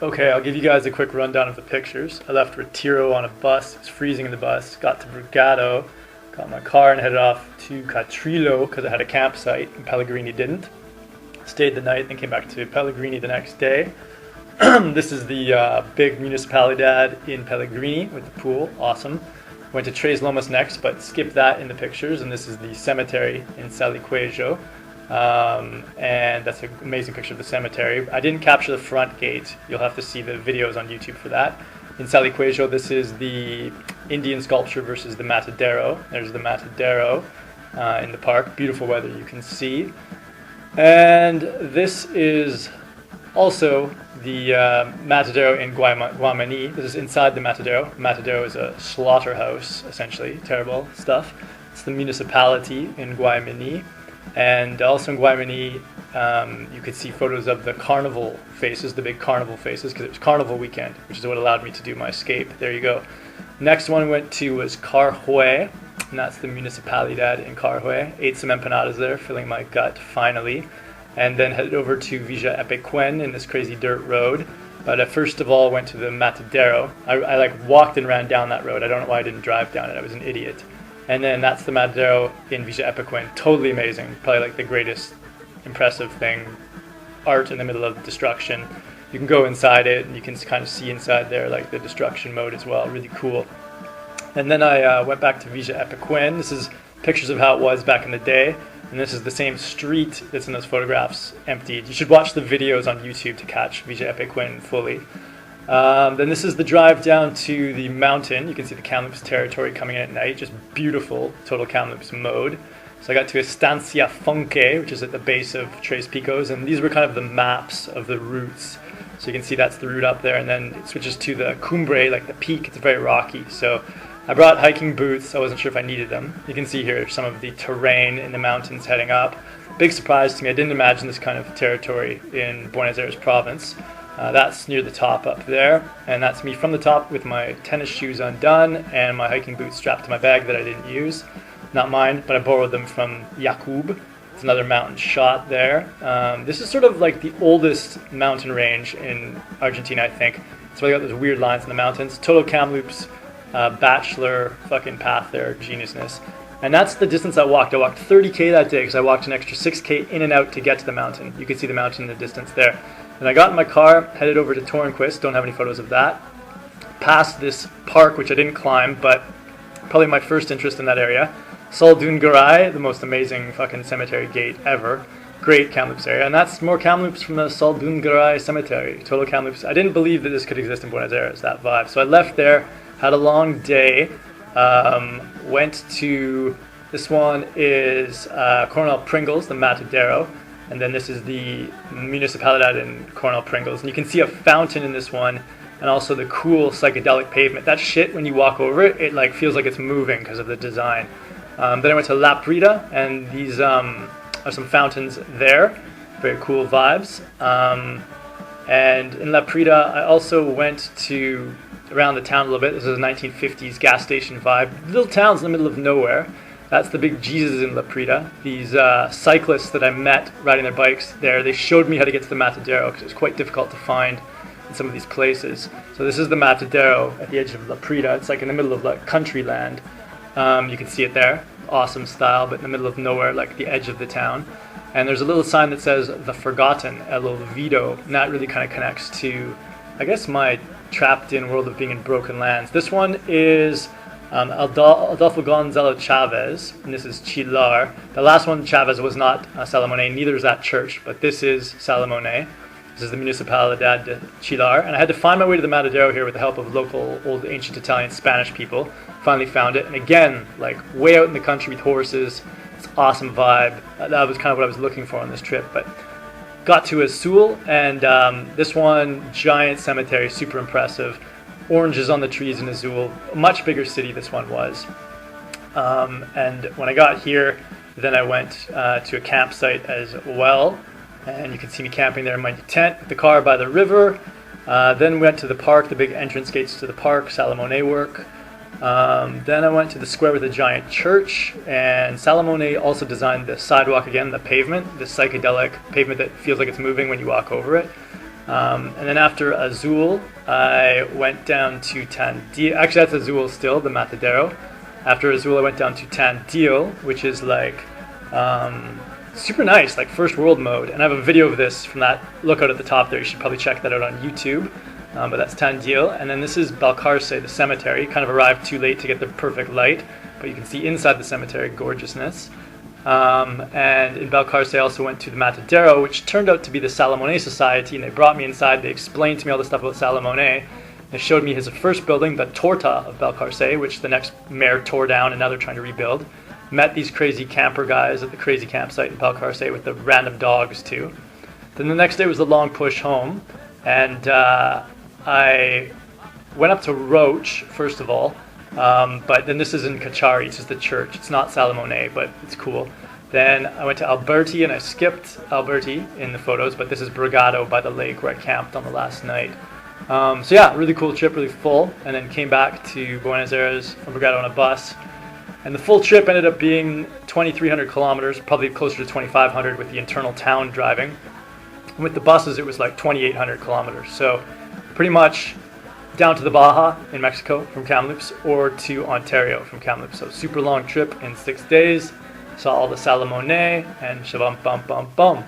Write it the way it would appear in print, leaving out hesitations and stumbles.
Okay, I'll give you guys a quick rundown of the pictures. I left Retiro on a bus. It was freezing in the bus. Got to Brugado, got my car and headed off to Catrillo because I had a campsite and Pellegrini didn't. Stayed the night and came back to Pellegrini the next day. This is the big municipalidad in Pellegrini with the pool. Awesome. Went to Tres Lomas next, but skipped that in the pictures. And this is the cemetery in Saliquejo. And that's an amazing picture of the cemetery. I didn't capture the front gate. You'll have to see the videos on YouTube for that. In Saliquejo, this is the Indian sculpture versus the Matadero. There's the Matadero in the park. Beautiful weather, you can see. And this is also the Matadero in Guamani. This is inside the Matadero. Matadero is a slaughterhouse, essentially. Terrible stuff. It's the municipality in Guamani. And also in Guamani, you could see photos of the carnival faces, the big carnival faces, because it was carnival weekend, which is what allowed me to do my escape. There you go. Next one I went to was Carhue, and that's the municipalidad in Carhue. Ate some empanadas there, filling my gut finally. And then headed over to Villa Epequen in this crazy dirt road. But I first of all went to the Matadero. I like walked and ran down that road. I don't know why I didn't drive down it. I was an idiot. And then that's the Matadero in Villa Epequen. Totally amazing. Probably like the greatest impressive thing. Art in the middle of destruction. You can go inside it and you can kind of see inside there like the destruction mode as well. Really cool. And then I went back to Villa Epequen. This is pictures of how it was back in the day. And this is the same street that's in those photographs emptied. You should watch the videos on YouTube to catch Villa Epequen fully. Then this is the drive down to the mountain. You can see the Kamloops territory coming in at night. Just beautiful, total Kamloops mode. So I got to Estancia Funke, which is at the base of Tres Picos. And these were kind of the maps of the routes. So you can see that's the route up there. And then it switches to the Cumbre, like the peak. It's very rocky. So I brought hiking boots. I wasn't sure if I needed them. You can see here some of the terrain in the mountains heading up. Big surprise to me. I didn't imagine this kind of territory in Buenos Aires province. That's near the top up there. And that's me from the top with my tennis shoes undone and my hiking boots strapped to my bag that I didn't use. Not mine, but I borrowed them from Jakub. It's another mountain shot there. This is sort of like the oldest mountain range in Argentina, I think. It's why I got those weird lines in the mountains. Total Kamloops bachelor fucking path there, geniusness. And that's the distance I walked. I walked 30k that day because I walked an extra 6k in and out to get to the mountain. You can see the mountain in the distance there. And I got in my car, headed over to Tornquist. Don't have any photos of that. Past this park, which I didn't climb, but probably my first interest in that area. Saldungarai, the most amazing fucking cemetery gate ever. Great Kamloops area. And that's more Kamloops from the Saldungarai cemetery. Total Kamloops. I didn't believe that this could exist in Buenos Aires, that vibe. So I left there. Had a long day, went to, this one is Coronel Pringles, the Matadero, and then this is the Municipalidad in Coronel Pringles. And you can see a fountain in this one, and also the cool psychedelic pavement. That shit, when you walk over it, it like feels like it's moving because of the design. Then I went to La Prida, and these are some fountains there. Very cool vibes. And in La Prida, I also went to around the town a little bit. This is a 1950s gas station vibe. Little towns in the middle of nowhere. That's the big Jesus in La Prida. These cyclists that I met riding their bikes there, they showed me how to get to the Matadero because it was quite difficult to find in some of these places. So this is the Matadero at the edge of La Prida. It's like in the middle of like country land. You can see it there. Awesome style, but in the middle of nowhere, like the edge of the town. And there's a little sign that says The Forgotten, El Olvido, and that really kind of connects to, I guess, my trapped in world of being in broken lands. This one is Adolfo Gonzalo Chavez, and this is Chilar. The last one, Chavez, was not Salamone, neither is that church, but this is Salamone. This is the Municipalidad de Chilar, and I had to find my way to the Matadero here with the help of local old ancient Italian Spanish people. Finally found it, and again, like way out in the country with horses. It's awesome vibe. That was kind of what I was looking for on this trip, but got to Azul, and this one, giant cemetery, super impressive. Oranges on the trees in Azul, a much bigger city this one was. And when I got here, then I went to a campsite as well, and you can see me camping there in my tent with the car by the river. Then went to the park, the big entrance gates to the park, Salamone work. Then I went to the square with a giant church, and Salamone also designed the sidewalk again, the pavement, the psychedelic pavement that feels like it's moving when you walk over it. And then after Azul, I went down to Tandil. Actually, that's Azul still, the Matadero. After Azul, I went down to Tandil, which is like super nice, like first world mode. And I have a video of this from that lookout at the top there. You should probably check that out on YouTube. But that's Tandil. And then this is Balcarce, the cemetery. Kind of arrived too late to get the perfect light, but you can see inside the cemetery gorgeousness. And in Balcarce, I also went to the Matadero, which turned out to be the Salamone Society, and they brought me inside. They explained to me all the stuff about Salamone. They showed me his first building, the Torta of Balcarce, which the next mayor tore down, and now they're trying to rebuild. Met these crazy camper guys at the crazy campsite in Balcarce with the random dogs too. Then the next day was the long push home, and I went up to Roche first of all. But then this is in Cachari, it's just the church. It's not Salamone, but it's cool. Then I went to Alberti, and I skipped Alberti in the photos, but this is Brigado by the lake where I camped on the last night. So yeah, really cool trip, really full, and then came back to Buenos Aires from Brigado on a bus. And the full trip ended up being 2,300 kilometers, probably closer to 2,500 with the internal town driving. And with the buses, it was like 2,800 kilometers. So pretty much down to the Baja in Mexico from Kamloops, or to Ontario from Kamloops. So super long trip in 6 days. Saw all the Salamone and shabam bum bum bum.